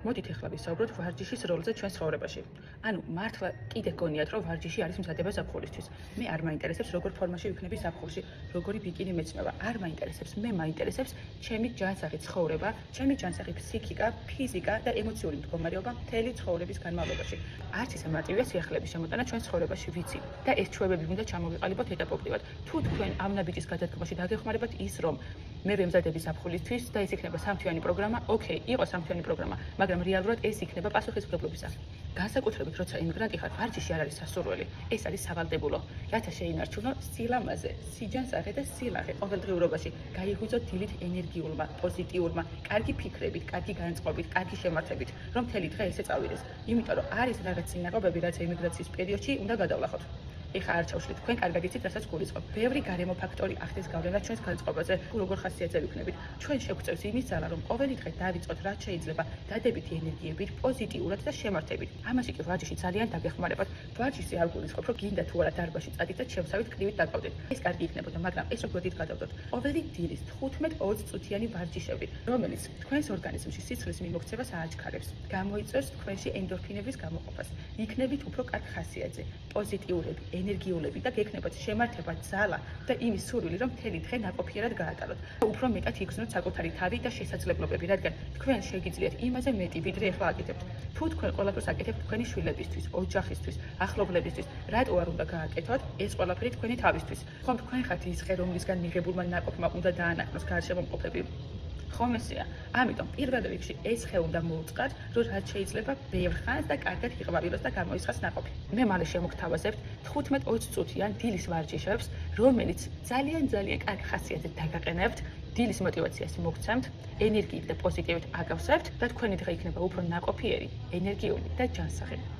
მოდით ახლა ვისაუბროთ ვარჯიშის როლზე ჩვენს ცხოვრებაში. ანუ მართლა კიდე გონიათ, რომ ვარჯიში არის მზადება ზაფხულისთვის. მე არ მაინტერესებს როგორ ფორმაში ვიქნები ზაფხულში, როგორი ბიკინი მეცნობა. არ მაინტერესებს, მე მაინტერესებს ჩემი ჯანსაღი ცხოვრება, ჩემი ჯანსაღი ფსიქიკა, ფიზიკა და ემოციური მდგომარეობა მთელი ცხოვრების განმავლობაში. არც ისე მარტივია სიახლეების შემოტანა ჩვენს ცხოვრებაში, ვიცი. და ეს ჩვევები უნდა ჩამოვიყალიბოთ ეტაპობრივად. თუ თქვენ ამ ნაბიჯის გადადგმაში დაგეხმარებათ ის, რომ მე ვემზადები ზაფხულისთვის და ეს იქნება სამთვიანი პროგრამა, ოკეი, იყო სამთვიანი პროგრამა, მაგრამ რეალურად ეს იქნება პასუხისმგებლობისა. განსაკუთრებით, როცა იმიგრანტი ხარ, ვარჯიში არ არის სასურველი, ეს არის სავალდებულო. რათა შეინარჩუნო სილამაზე, სიჯანსაღე და სილაღე ყოველდღიურობაში. გაიღვიძო დილით ენერგიულმა, პოზიტიურმა, კარგი ფიქრებით, კარგი განწყობით, კარგი შემართებით, რომ მთელი დღე ესე წავიდეს. იმიტომ რომ არის რაღაც წინააღმდეგობები, რაც ემიგრაციის პერიოდში უნდა გადავლახოთ. ეხა არ ჩავშლით, თქვენ კარგად იცით, რასაც გულისხმობ. ბევრი გარემო ფაქტორი ახდენს გავლენას ჩვენს განწყობაზე, თუ როგორ ხასიათზე ვიქნებით. ჩვენ შევგვწევს იმის ძალა, რომ ყოველი დღე დავიწყოთ, რაც შეიძლება, დადებითი ენერგიებით, პოზიტიურად და შემართებით. ამაში კი ვარჯიში ძალიან დაგეხმარებათ. ვარჯიშზე არ გულისხმობ, რომ გინდა თუ არა დარბაზში წადით და შევსავით კრივით დაკავდეთ. ეს კარგი იქნებოდა, მაგრამ ეს როგორ დით ყოველი დილის 15-20 წუთიანი ვარჯიშები, რომელიც თქვენს ორგანიზმში სისხლის მიმოქცევას ააჩქარებს, გამოიწვევს თქვენში ენდორფინების გამოყოფას, იქნებით უფრო კარგ ხასიათზე, პოზიტიურები, ენერგიულები და გექნებათ შემართება, ძალა და იმის სურვილი, რომ მთელი დღე ნაყოფიერად გაატაროთ. უფრო მეტად იგრძნოთ საკუთარი თავი და შესაძლებლობები, რადგან თქვენ შეგიძლიათ იმაზე მეტი, ვიდრე ახლა აკეთებთ. თუ თქვენ ყველაფერს აკეთებთ თქვენი შვილებისთვის, ოჯახისთვის, ახლობლებისთვის, რატო არ უნდა გააკეთოთ ეს ყველაფერი თქვენი თავისთვის? ხომ თქვენ ხართ ის ხე, რომლისგან მიღებულმა ნაყოფმა უნდა დაანახოს გარშემოყოფები? ხომ ესეა? ამიტომ პირველ რიგში ეს ხე უნდა მოუწყათ, რომ რაც შეიძლება ბევრ ხანს და კარგად იყვავილოს და გამოისხას ნაყოფი. მე მალე შემოგთავაზებთ 15-20 წუთიან დილის ვარჯიშებს, რომელიც ძალიან კარგ ხასიათზე დაგაყენებთ, დილის мотиваციას მოგცემთ, ენერგიით და პოზიტივით აკავსებთ და თქვენი დღე იქნება უფრო ნაყოფიერი, ენერგიული და ჯანსაღი.